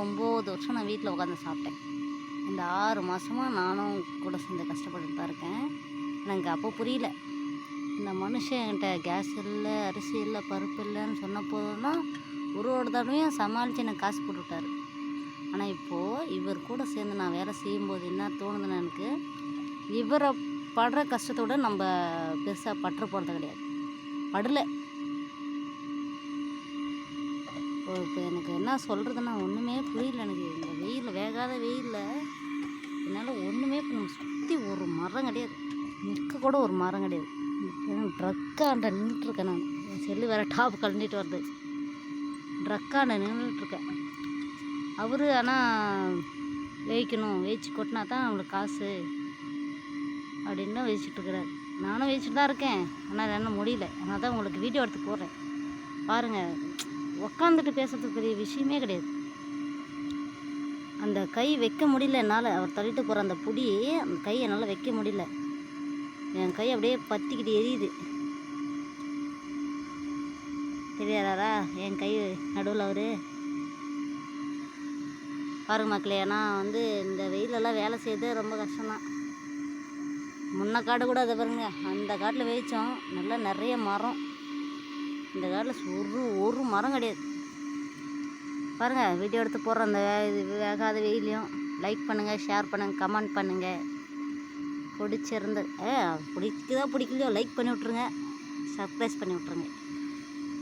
9 வருஷம் நான் வீட்டில் உட்காந்து சாப்பிட்டேன். இந்த 6 மாதமாக நானும் கூட சேர்ந்து கஷ்டப்பட்டுட்டு தான் இருக்கேன். எனக்கு அப்போ புரியல. இந்த மனுஷன் என்கிட்ட கேஸ் இல்லை, அரிசி இல்லை, பருப்பு இல்லைன்னு சொன்ன போதும் ஒரு தடவையும் சமாளித்து எனக்கு காசு போட்டு விட்டாரு. ஆனால் இப்போது இவர் கூட சேர்ந்து நான் வேலை செய்யும்போது என்ன தோணுதுன்னா, எனக்கு இவரை படுற கஷ்டத்தை விட நம்ம பெருசாக பற்ற போகிறது கிடையாது. படலை. இப்போ எனக்கு என்ன சொல்கிறதுன்னா ஒன்றுமே புரியல. எனக்கு இந்த வெயிலில், வேகாத வெயிலில் என்னால் ஒன்றுமே நம்ம சுற்றி ஒரு மரம் கிடையாது, நிற்க கூட ஒரு மரம் கிடையாது. ட்ரக்காண்ட நின்றுட்டுருக்கேன் நான். என் செல்லு வேறு டாப் கலண்டிட்டு வருது. ட்ரக்காண்ட நின்றுட்டுருக்கேன். அவர் ஆனால் வேய்க்கணும், வேய்ச்சி கொட்டினா தான் நம்மளுக்கு காசு அப்படின்னு தான் வேய்ச்சிட்ருக்கிறார். நானும் வேய்ச்சிட்டு தான் இருக்கேன். ஆனால் என்ன முடியல. ஆனால் தான் உங்களுக்கு வீடியோ எடுத்து போடுறேன் பாருங்கள். உக்காந்துட்டு பேசுறதுக்கு பெரிய விஷயமே கிடையாது. அந்த கை வைக்க முடியல என்னால். அவர் தள்ளிட்டு போகிற அந்த புடி, அந்த கை என்னால் வைக்க முடியல. என் கை அப்படியே பற்றிக்கிட்டு எரியுது. தெரியாதாரா என் கை நடுவில் அவர் பாருங்க மக்களே. ஏன்னா இந்த வெயிலெல்லாம் வேலை செய்யறது ரொம்ப கஷ்டம்தான். முன்ன காடு கூட அதை பாருங்க, அந்த காட்டில் வேய்ச்சோம், நல்லா நிறைய மரம். இந்த காட்டில் ஒரு மரம் கிடையாது. பாருங்கள், வீடியோ எடுத்து போடுற அந்த வேகாத வெயிலையும் லைக் பண்ணுங்கள், ஷேர் பண்ணுங்கள், கமெண்ட் பண்ணுங்கள். பிடிச்சிருந்தது பிடிக்குதோ பிடிக்கலையோ லைக் பண்ணி விட்ருங்க, சப்ஸ்கிரைப் பண்ணி விட்ருங்க.